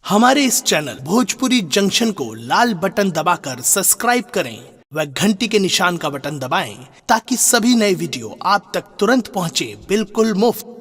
हमारे इस channel Bhojpuri junction को लाल button दबाकर सब्सक्राइब करें व घंटी के निशान का बटन दबाएं ताकि सभी नए वीडियो आप तक तुरंत पहुंचे बिल्कुल मुफ्त।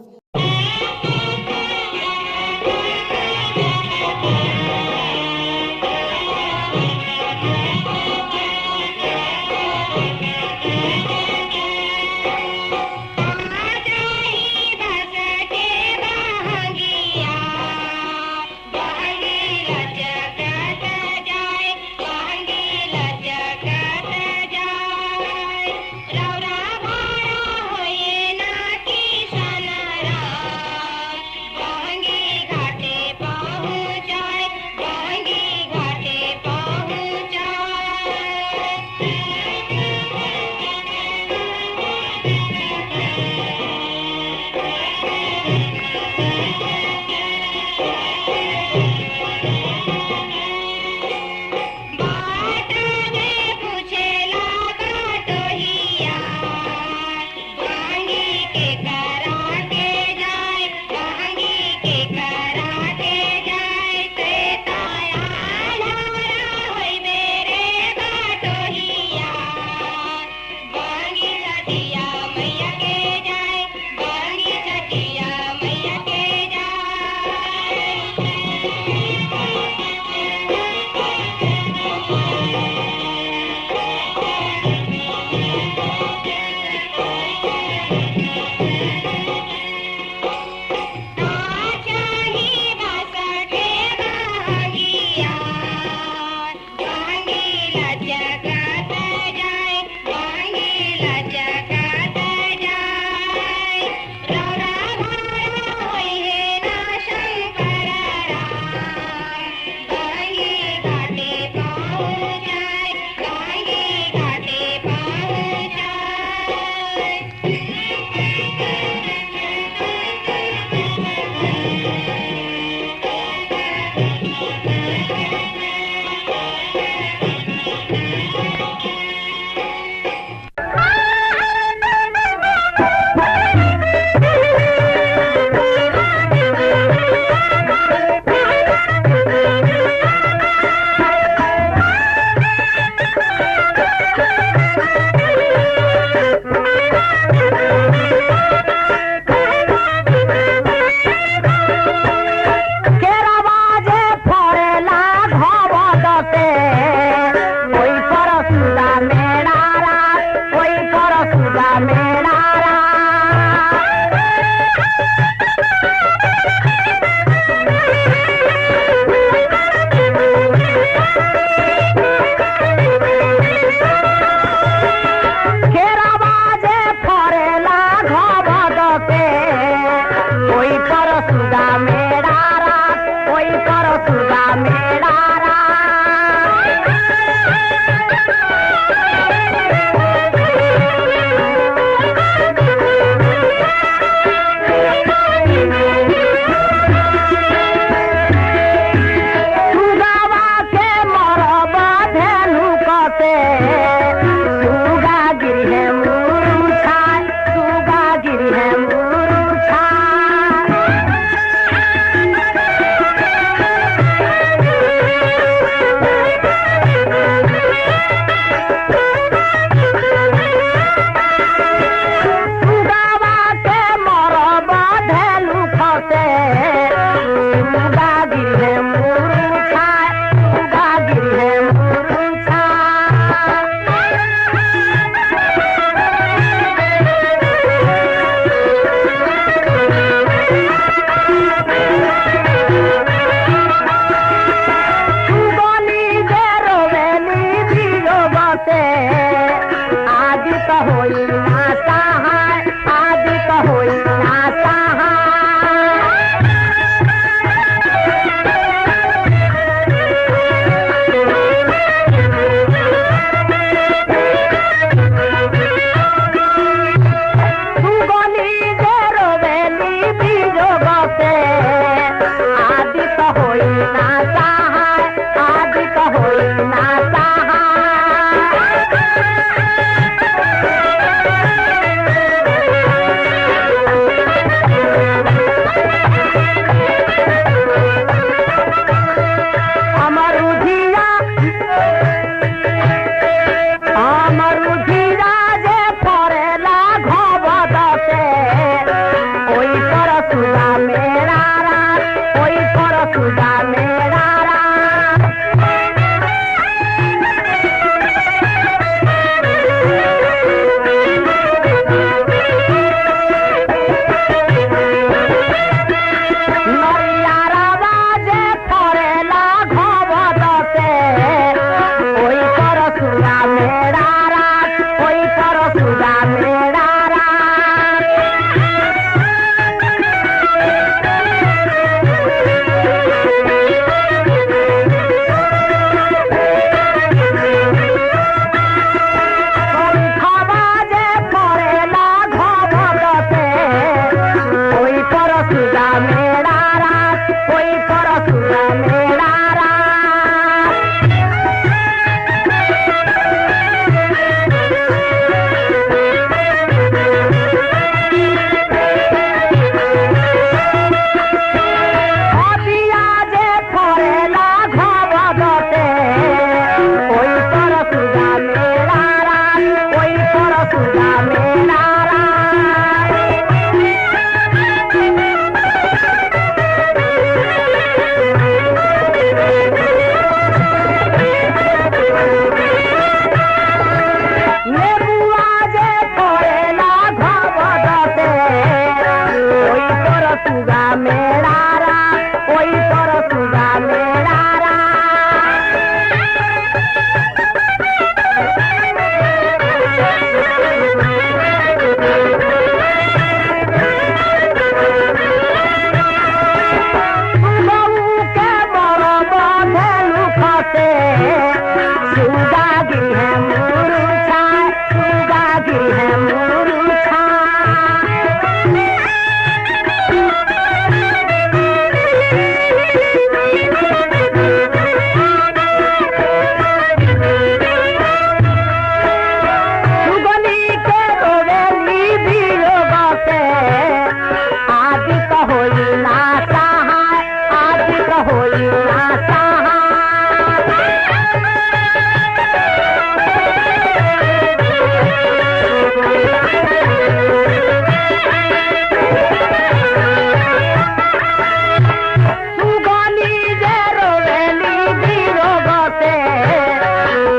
होई ना सहाय। सुगनी जे रोवेली वियोग से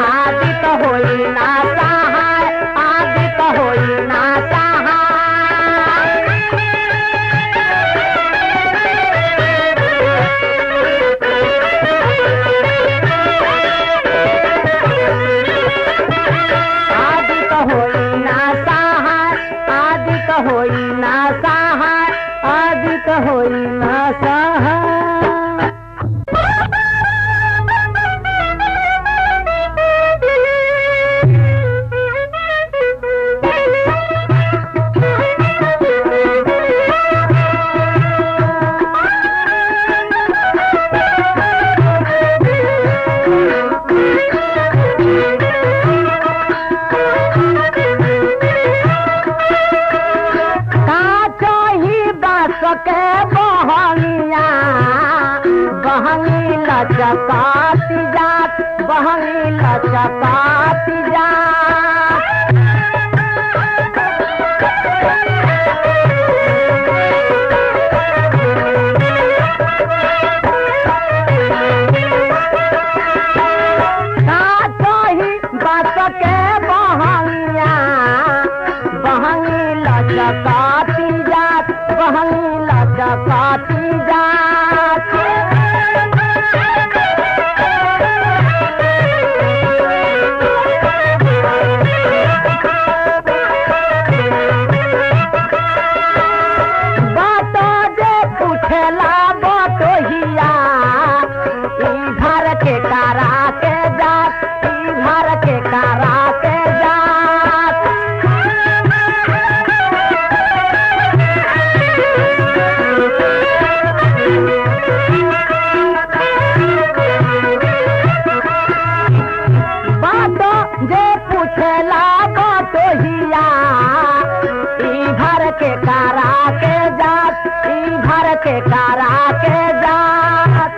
आदित होई ना सहाय, आदित होई ना सहाय। आदित होई ना सहाय, आदित होई ना सहाय, आदित होई ना सहाय। के बहनिया बहनी लचकाती जात, बहनी लचकाती जात। साचोही बात के बहनिया बहनी लचकाती जात, बहनी लचकाती जात। बातो जे पूछेला बतोहिया इधर के करा के जात, इधर के करा के जात। बातो जे पूछेला बतोहिया इधर के करा के जात, इधर के करा के जात।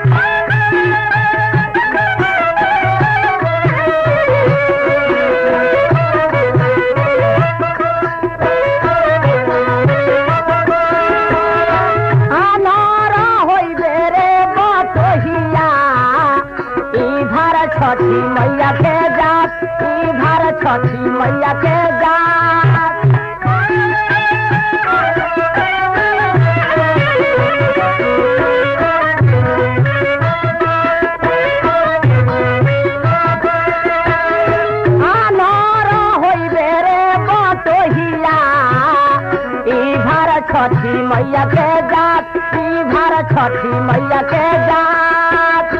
अनारा होइबे रे बतोहिया इधर छठी मैया के जात, इधर छठी मैया के जात। अनारा होइबे रे बतोहिया इधर छठी मैया के जात, इधर छठी मैया के जात।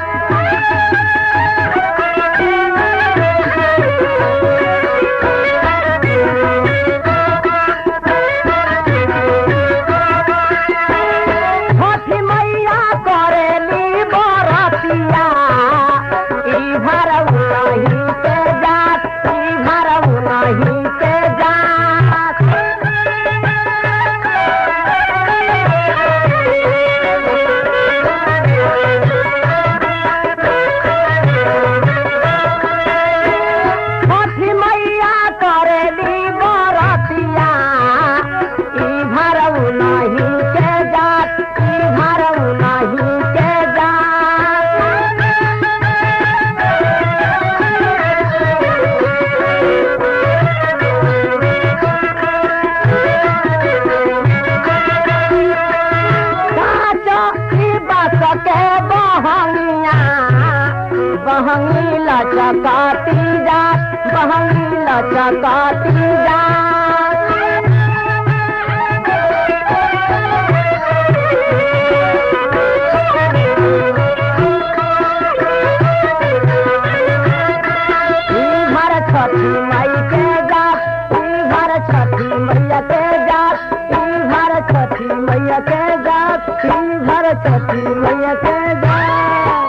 छठी मैया करेली बरतिया इधर उनही के जात, इधर उनही के जात। छठी मैया करेली बरतिया इधर उनही के जात, इधर उनही के जात। साचो ई बात के बहनिया बहनी लचकाती जात, बहनी लचकाती जात। इधर छठी मई के जात, इधर छठी मैया के जात, इधर छठी मैया के जात, इधर छठी मैया के जात।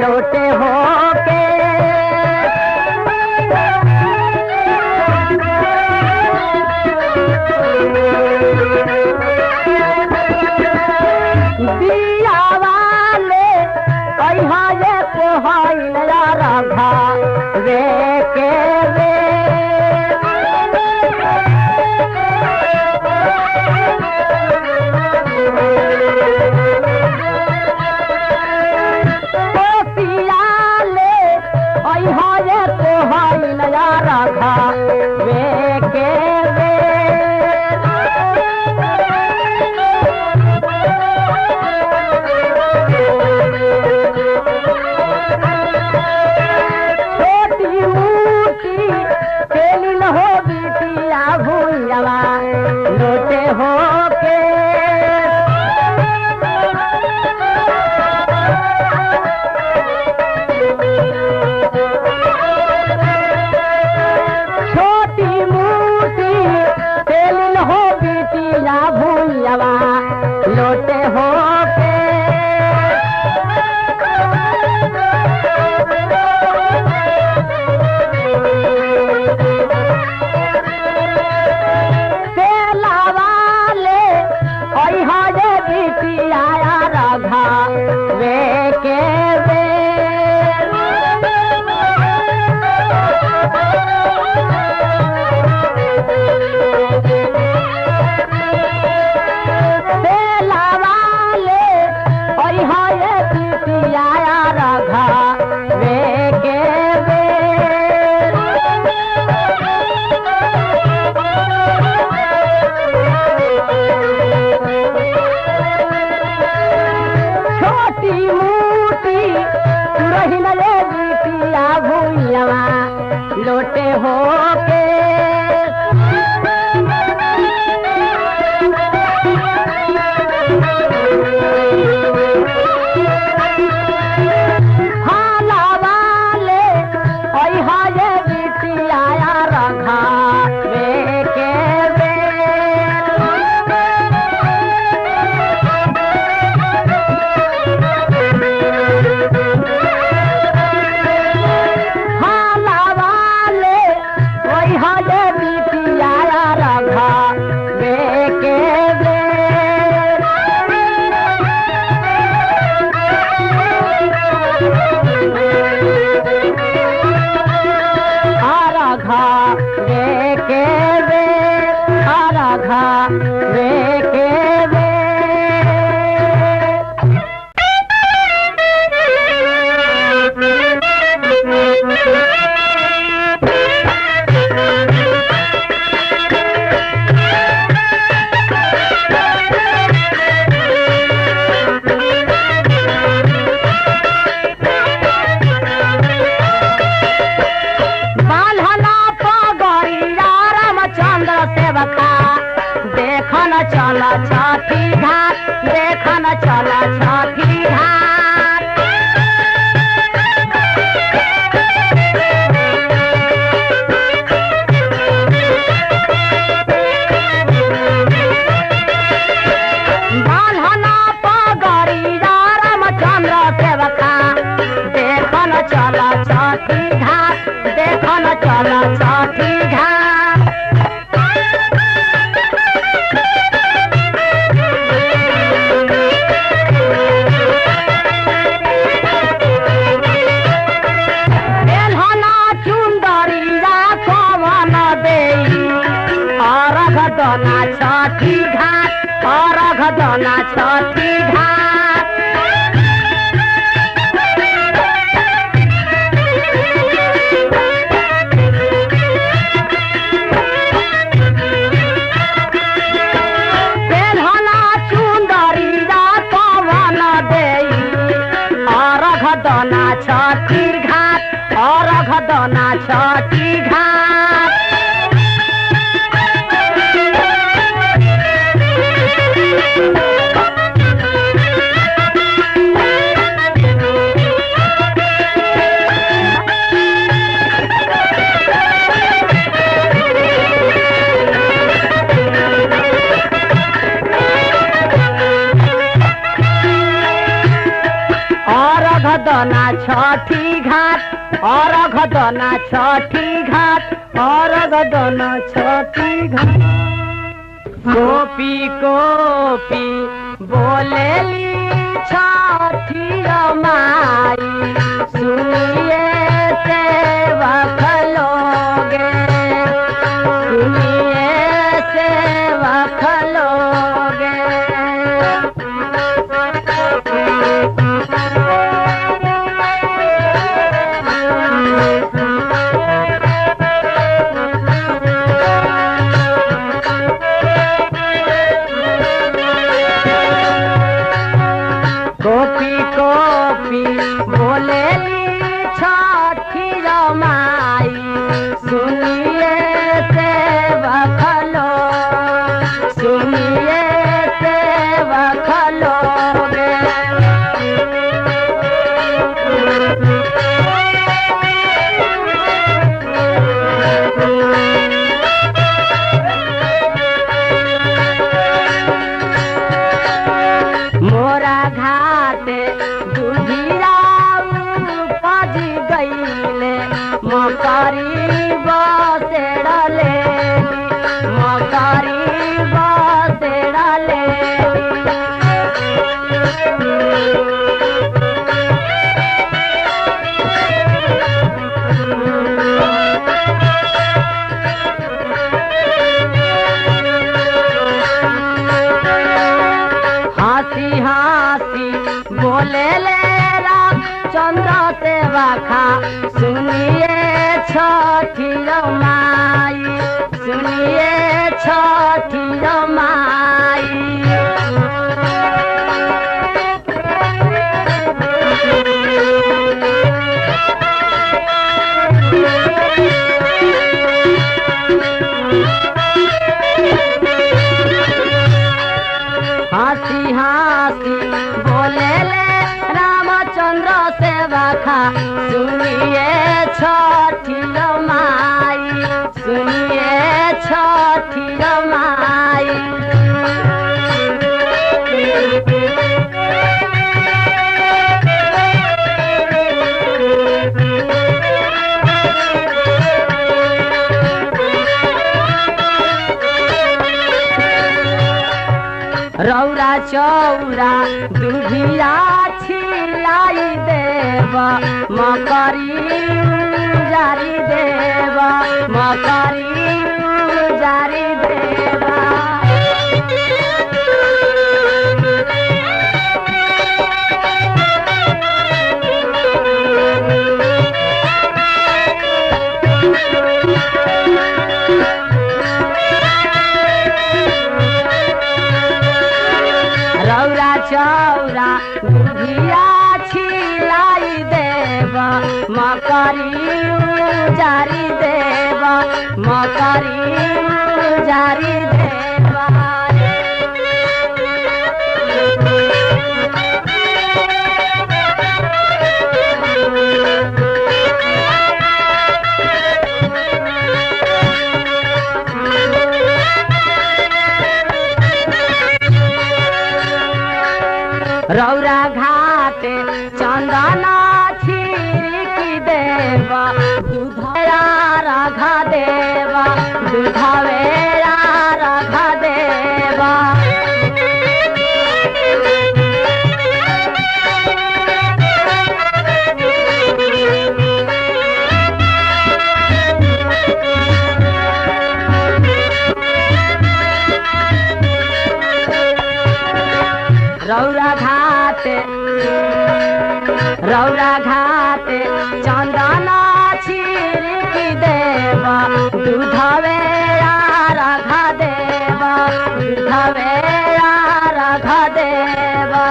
लोटे हो के दिया वाले अहा ये पोहाइल राधा रे के रे राधा वे के वे छोटी मूर्ति खेली न हो बिटिया भूलवा लोटे हो के लोटे हो के तेला वाले अहा जे बिटिया राधा वे के वे लोटे हो के खाला वाले अहा ये बिटिया राधा वे के वे चला छठी घाट देखन चला छठी घाट बाल्हना पगड़ी रामचंद्र सेवका देखन चला छठी घाट देखन चला छठी घाट दना छठी घाट और दना छठी घाट पेढ़ना चुंदरी पवन दे और दना छठी घाट और दना छठी घाट दना छठी घाट अर्घ दना छठी घाट अर्घ दना छठी घाट। गोपी गोपी बोलेली छठी माई सुनिए सेवक लोगे सुनिए सेवक लोगे। गोपी गोपी बोलेली छठी माई सुनिए सेवक लोग सुनिए सेवक लोगे। मोरा घाट दुधिया उपज गईले मकरी बसेड़ले मकरी बसेड़ले। हंसी हंसी बोले ले राम चंद्र सेवा खा सुनिए छठी माई सुनिए छठी माई। हंसी हंसी बोले ले रामचंद्र सेवा खा सुनिए छठी माई सुनिए छठी माई। रौरा चौरा दुधिया छिलाई देव मकरी जारी देव मकरी जारी देवा। रौरा चौरा दुधिया छिलाई देव मकरी जारी देव मकरी जारी देवा। रौरा घाट चंदना छिड़की देव दूधरा राघा देवा दूधवेरा राघा देवा। रौरा घाट चंदना छिड़की देवा दूधवेरा राघा देवा दूधवेरा राघा देवा।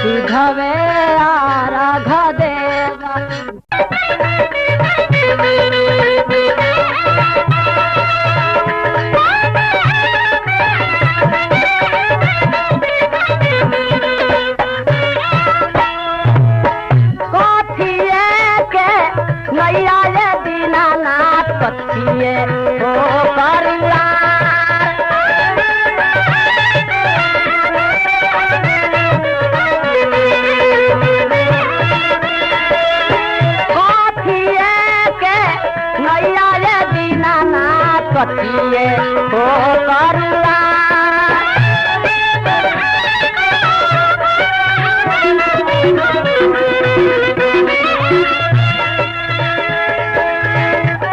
दूधवेरा राघा देवा छठिए हो परिवार कथिए हो करुआ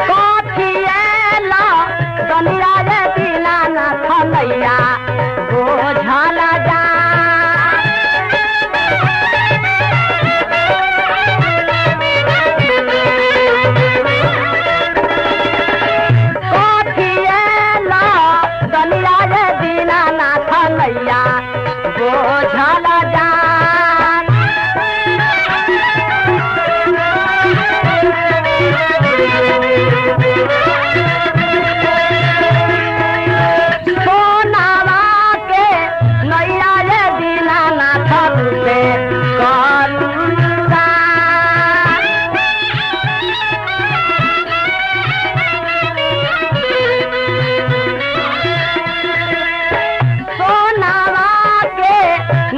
कथिए ला दुनिया रे बिना ना खलैया बोझल जा बोझल जान सोनावा के नैया रे दीनानाथ रूपे करुणा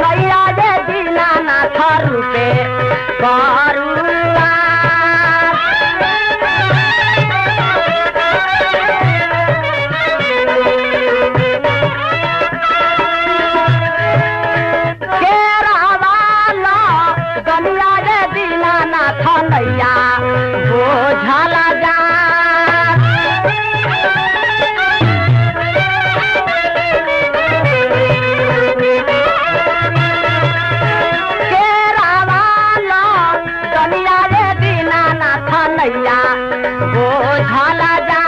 नैया रे दीनानाथ रूपे करुणा केरावाला दुनिया रे दीनानाथ नैया बोझल जा नैया बोझल जा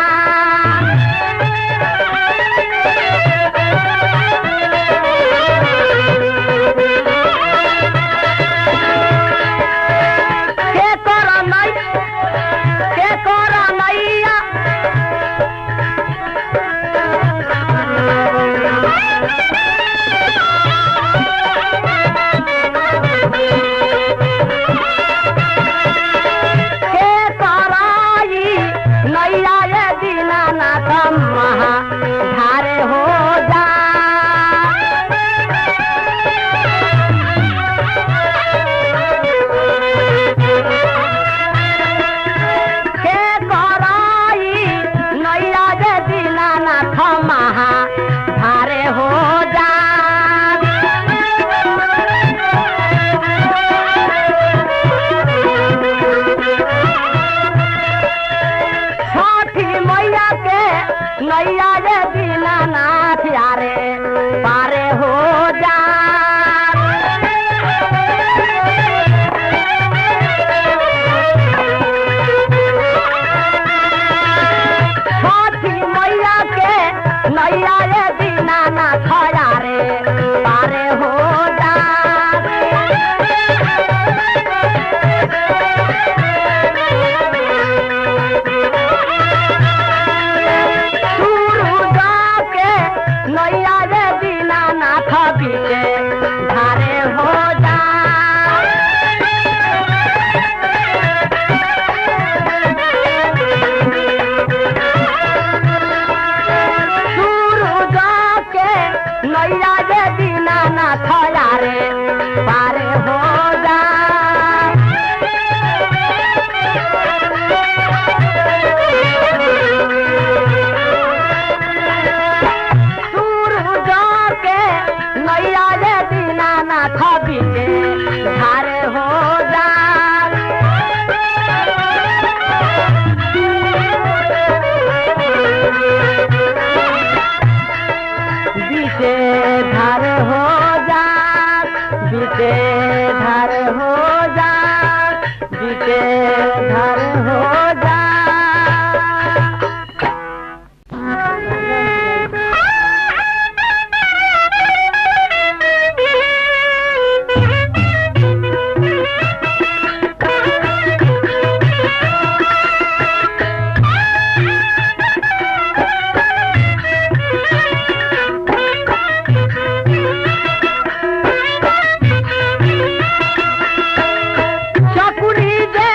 के कर नैया नैया रे दीनानाथ महा धारे हो जा के कराई नैया रे दीनानाथ महा धारे हो जा नैया रे दीनानाथ यारे पारे हो जा छठी मैया के नैया रे दीनानाथ यारे पारे हो जा नैया रे दीनानाथ बीचे धारे हो जा सूरज के नैया रे दीनानाथ यारे पारे हो जा नैया रे दीनानाथ बीचे धारे हो जा बीचे धारे हो जा बीचे धारे हो जा बीचे धारे हो जा चकुरी दे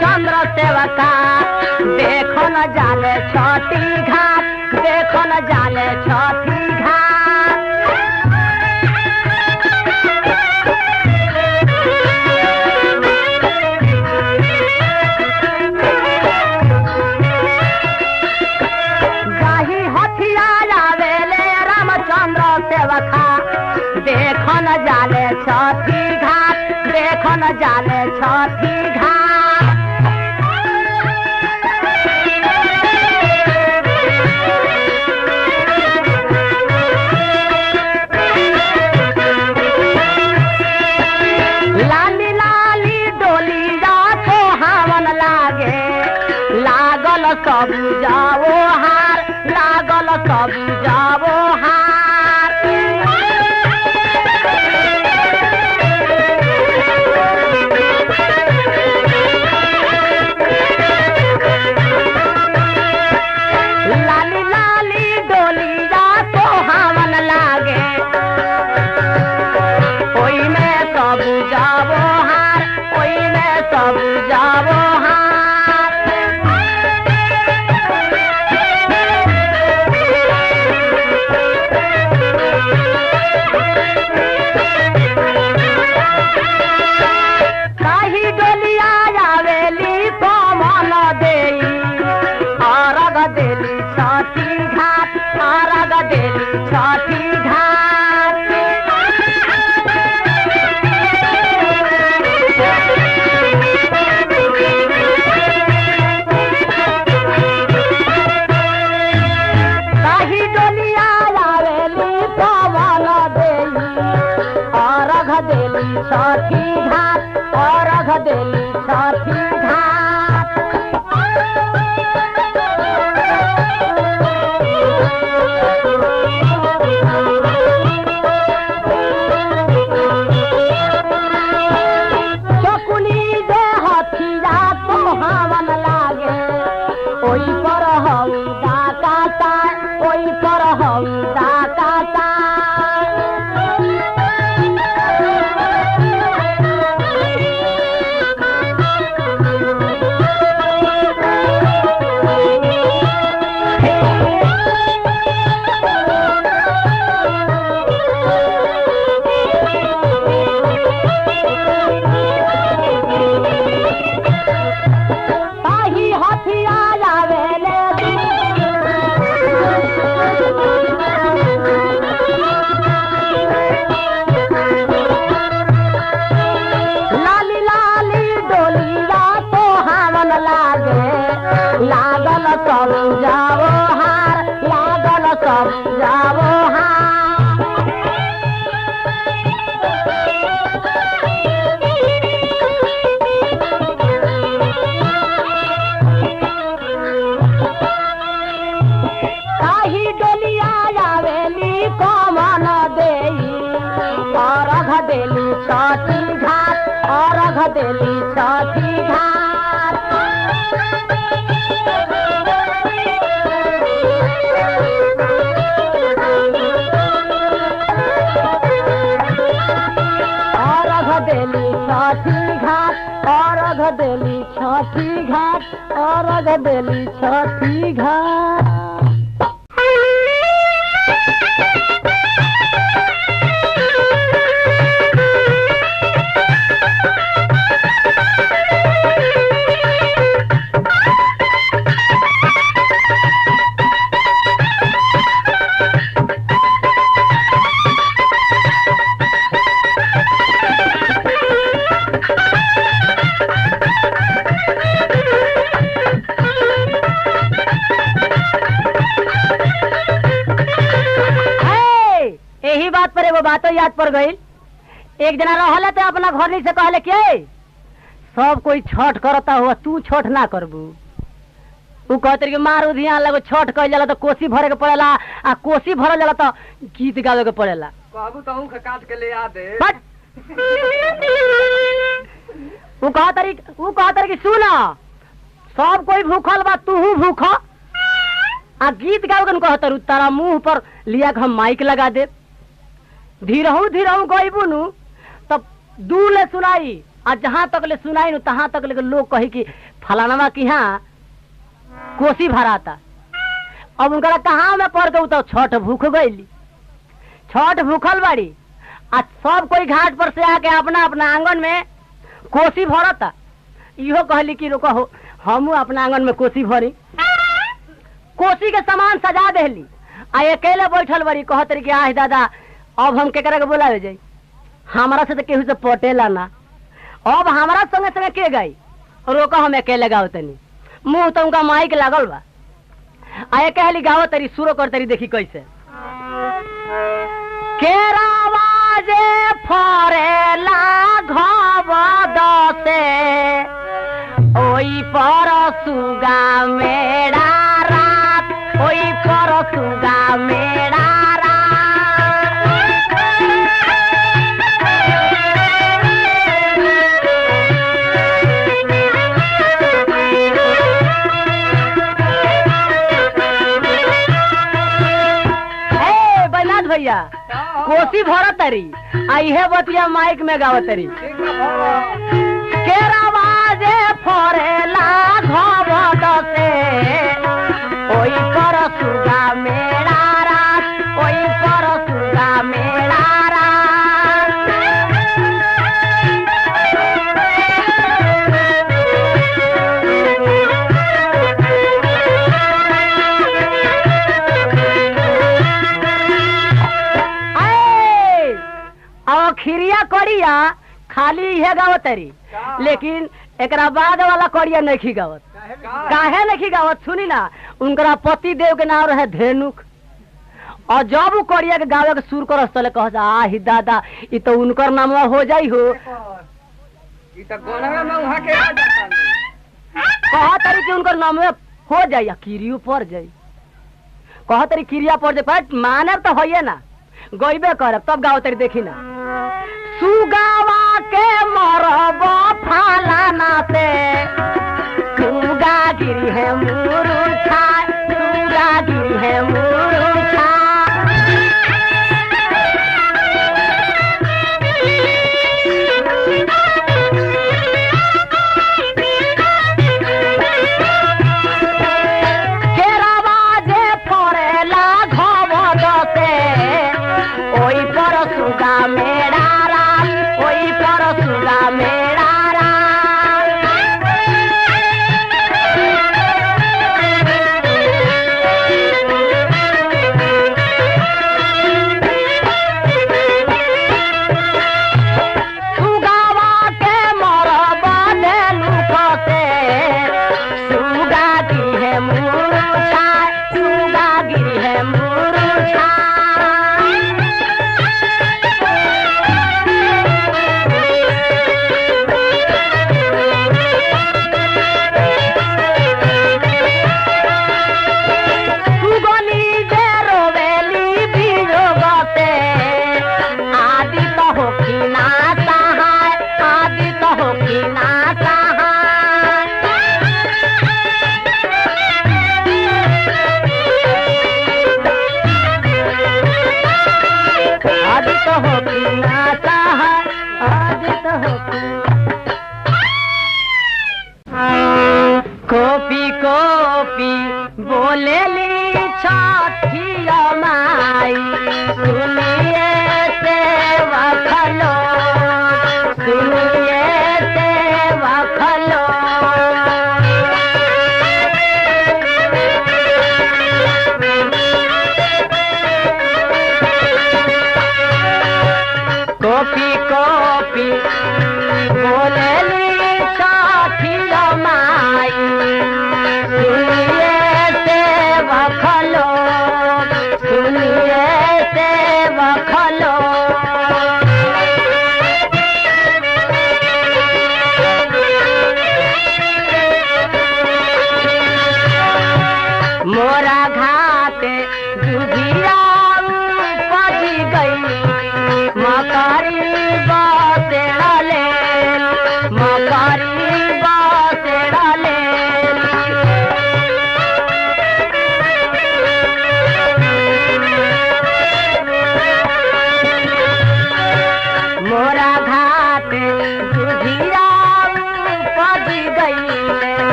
रामचंद्र सेवका देखो न जाले छठी घाट, देखो न जाले छठी घाट। जाही हथियार आवेले रामचंद्र सेवका देखो न जाले छठी घाट, देखो न जाले छठी घाट। लाली लाली डोलिया तो हावन लागे, लागल सब जाओ हार, लागल सब जाओ हार। लाली लाली डोलिया तो हावन लागे, ओई में सब जाओ हार, ओई में सब जाओ हार। काही डोलिया आवेली पवन देई, अरग देली छठी घाट, अरग देली छठी घाट। काही डोलिया आवेली पवन देई, अरग देली छठी घाट, अरग देली छठी घाट। चकुली दे हथिया तो हावन लागे, ओई पर हौदा काटा, ओई पर हौदा काटा। काही हथियार आवेले लाली लाली डोलिया तो हावन लागे, लागल सब जाओ हार, लागल सब जाओ हार। काही डोलिया आवेली पवन देई, अरघ देली छठी घाट, अरघ देली छठी घाट। अरघ देली छठी घाट, अरघ देली छठी घाट, अरघ देली छठी घाट। वो बातों याद पड़ गई। एक जना रहले तो अपना घर से कहले के सब कोई छठ करता हुआ तू छठ ना करबू। उ कहते कि मारू ध्यान लगो छठ कइल जाला तो कोसी भरे के पड़ेला आ कोसी भरल जाला तो गीत गावे के पड़ेला। कहबू तो ऊख काट के ले आ दे। उ कहतर कि सुन सब कोई भूखल बा तू भूख आ गीत गावे के कहतर तारा मुंह पर लिया के हम माइक लगा दे। धीरहू धीरहू गईबू नु तब दूले सुनाई आ जहाँ तक ले सुनाई न तहाँ तक ले लोग कही कि फलानवा की यहाँ कोसी भराता। अब उनका कहाँ में पड़ गई तो छठ भूख गई। छठ भूखल बाड़ी आ सब कोई घाट पर से आके अपना अपना आंगन में कोसी भरता। इहो कहली कि रुको हो हम अपना आंगन में कोसी भरी। कोसी के सामान सजा देली आ अकेले बैठल बड़ी कहत रही कि आह दादा अब हम केकरा के बोलावे जाई, हमारा से तो केहू से पटेला ना। अब हमारा संगे संगे के गई रोको हम अकेले गाओ तनी। मुंह तो उनका माइक लागल बा आ कहली गाओ तरी शुरू कर तरी। देखी कैसे केरावाजे फरेला घब दसे ओई पर सुगा मेरा रात, ओई पर सुगा मेरा भैया कोसी भरत तरी आई है बतिया माइक में गावत तरी। केरावाजे फरेला घब दसे ओई पर सुगा मेरा रात, ओई पर सुगा मेरा खिरिया करिया खाली है गावत तरी, लेकिन एकरा बाद वाला करिया नहीं गावत। काहे नहीं गावत सुनी ना। उनकरा पति देव के नाम रहे धेनुक और जब वो करिया के गावे के सुर करस तले कह आही दादा ई तो उनकर नाम हो जाई हो। ई तो गोनवा में वहां के आ जाता कह तरी कि उनकर नाम हो जाई किरियो पर जाई। कह तरी किरिया पर जाई पर माने तो होइए ना गईबे करब तब गाओ तरी। देखी ना सुगावा के मरब फालाना से सुगा गिरी है मुरुछा, सुगा गिरी है मुरुछा। केरावाजे फरेला घब दसे ओई पर सुगा मेरा मेरा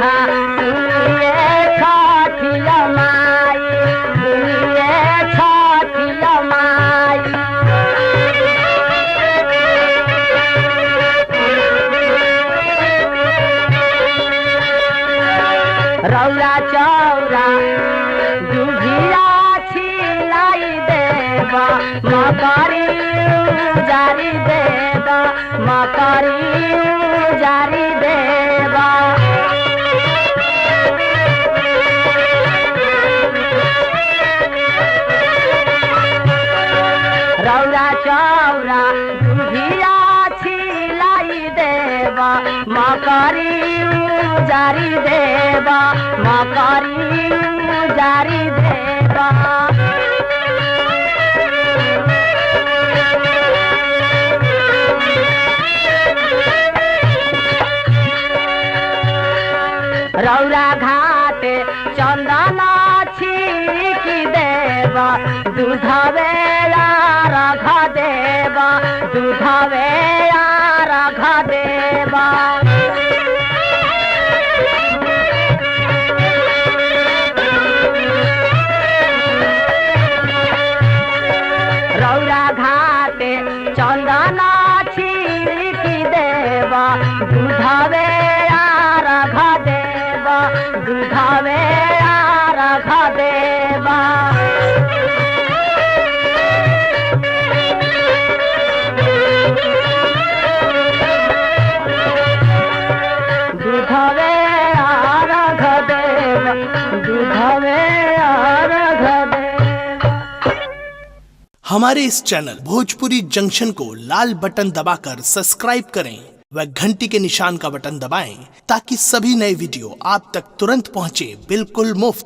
राधा सुनिए छठिया माई सुनिए छठिया माई रौरा चौरा दुभिया छिलाई देवा मकरी जारी देवा मकरी जारी देवा रौरा चौरा दुभिया छिलाई देवा मकरी जारी देवा मकरी जारी देवा रौरा घाटे चंदन छिड़की देवा दूधवे रख देवा दूधवे रख देवा रौरा घाटे चंदन छिड़की देवा दूधवे रख देवा दूधवे रख देवा दूधवे रख देवा दूधवे रख देवा। हमारे इस चैनल भोजपुरी जंक्शन को लाल बटन दबाकर सब्सक्राइब करें व घंटी के निशान का बटन दबाएं ताकि सभी नए वीडियो आप तक तुरंत पहुंचे बिल्कुल मुफ्त।